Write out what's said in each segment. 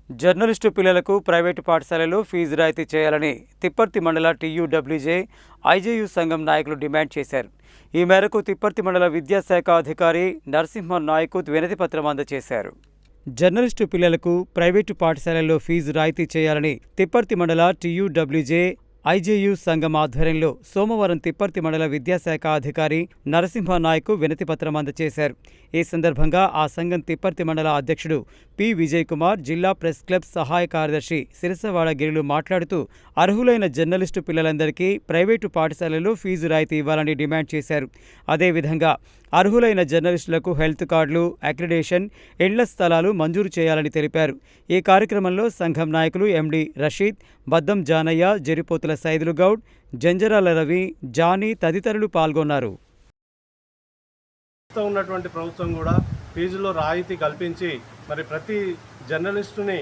Journalist పిల్లలకు private పాఠశాలల్లో fee రాయితీ చేయాలని తిప్పర్తి మండల టీయూడబ్ల్యూజే ఐజేయు సంఘం నాయకులు డిమాండ్ చేశారు. ఈ మేరకు తిప్పర్తి మండల విద్యాశాఖ అధికారి నరసింహ నాయకు వినతిపత్రం అందజేశారు. జర్నలిస్టు పిల్లలకు ప్రైవేటు పాఠశాలల్లో ఫీజు రాయితీ చేయాలని తిప్పర్తి మండల టీయూడబ్ల్యూజే ఐజేయు సంఘం ఆధ్వర్యంలో సోమవారం తిప్పర్తి మండల విద్యాశాఖ అధికారి నరసింహ నాయకు వినతిపత్రం అందజేశారు. ఈ సందర్భంగా ఆ సంఘం తిప్పర్తి మండల అధ్యక్షుడు పి. విజయ్ కుమార్, జిల్లా ప్రెస్ క్లబ్ సహాయ కార్యదర్శి సిరసవాడ గిరిలు మాట్లాడుతూ అర్హులైన జర్నలిస్టు పిల్లలందరికీ ప్రైవేటు పాఠశాలల్లో ఫీజు రాయితీ ఇవ్వాలని డిమాండ్ చేశారు. అదేవిధంగా అర్హులైన జర్నలిస్టులకు హెల్త్ కార్డులు, అక్రిడేషన్, ఇండ్ల స్థలాలు మంజూరు చేయాలని తెలిపారు. ఈ కార్యక్రమంలో సంఘం నాయకులు ఎండి రషీద్, బద్దం జానయ్య, జరిపోతుల సైదులు గౌడ్, జంజరాల రవి, జానీ తదితరులు పాల్గొన్నారు. ఉన్నటువంటి ప్రభుత్వం కూడా ఫీజులో రాయితీ కల్పించి మరి ప్రతి జర్నలిస్టుని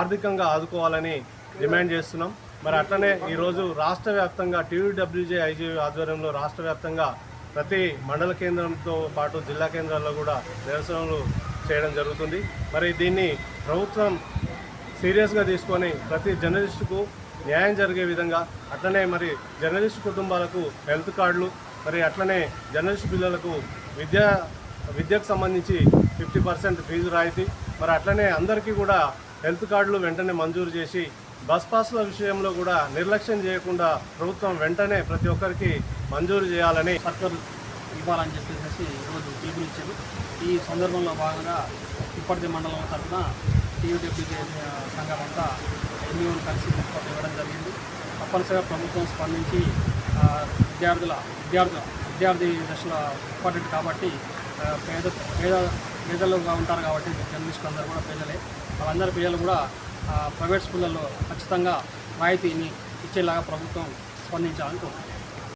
ఆర్థికంగా ఆదుకోవాలని డిమాండ్ చేస్తున్నాం. మరి అట్లనే ఈరోజు రాష్ట్ర వ్యాప్తంగా టీయూడబ్ల్యూజే ఐజేయు ఆధ్వర్యంలో రాష్ట్ర వ్యాప్తంగా ప్రతి మండల కేంద్రంతో పాటు జిల్లా కేంద్రాల్లో కూడా నిరసనలు చేయడం జరుగుతుంది. మరి దీన్ని ప్రభుత్వం సీరియస్గా తీసుకొని ప్రతి జర్నలిస్టుకు న్యాయం జరిగే విధంగా, అట్లనే మరి జర్నలిస్టు కుటుంబాలకు హెల్త్ కార్డులు, మరి అట్లనే జర్నలిస్టు పిల్లలకు విద్యకు సంబంధించి 50% ఫీజు రాయితీ, మరి అట్లనే అందరికీ కూడా హెల్త్ కార్డులు వెంటనే మంజూరు చేసి బస్ పాస్ల విషయంలో కూడా నిర్లక్ష్యం చేయకుండా ప్రభుత్వం వెంటనే ప్రతి ఒక్కరికి మంజూరు చేయాలని సర్కులర్ ఇవ్వాలని చెప్పేసి ఈరోజు పిలుపునిచ్చారు. ఈ సందర్భంలో భాగంగా తిప్పర్తి మండలం తరఫున టీయూడబ్ల్యూజే సంఘం అంతా ఎన్యూని కలిసి ఇవ్వడం జరిగింది. తప్పనిసరిగా ప్రభుత్వం స్పందించి విద్యార్థి దశలో ఇంపార్టెంట్ కాబట్టి పేదలుగా ఉంటారు కాబట్టి జర్నలిస్టులు అందరూ కూడా పేదలే. వాళ్ళందరి పిల్లలు కూడా ప్రైవేట్ స్కూళ్ళల్లో ఖచ్చితంగా రాయితీని ఇచ్చేలాగా ప్రభుత్వం స్పందించాలని కోరుతున్నాను.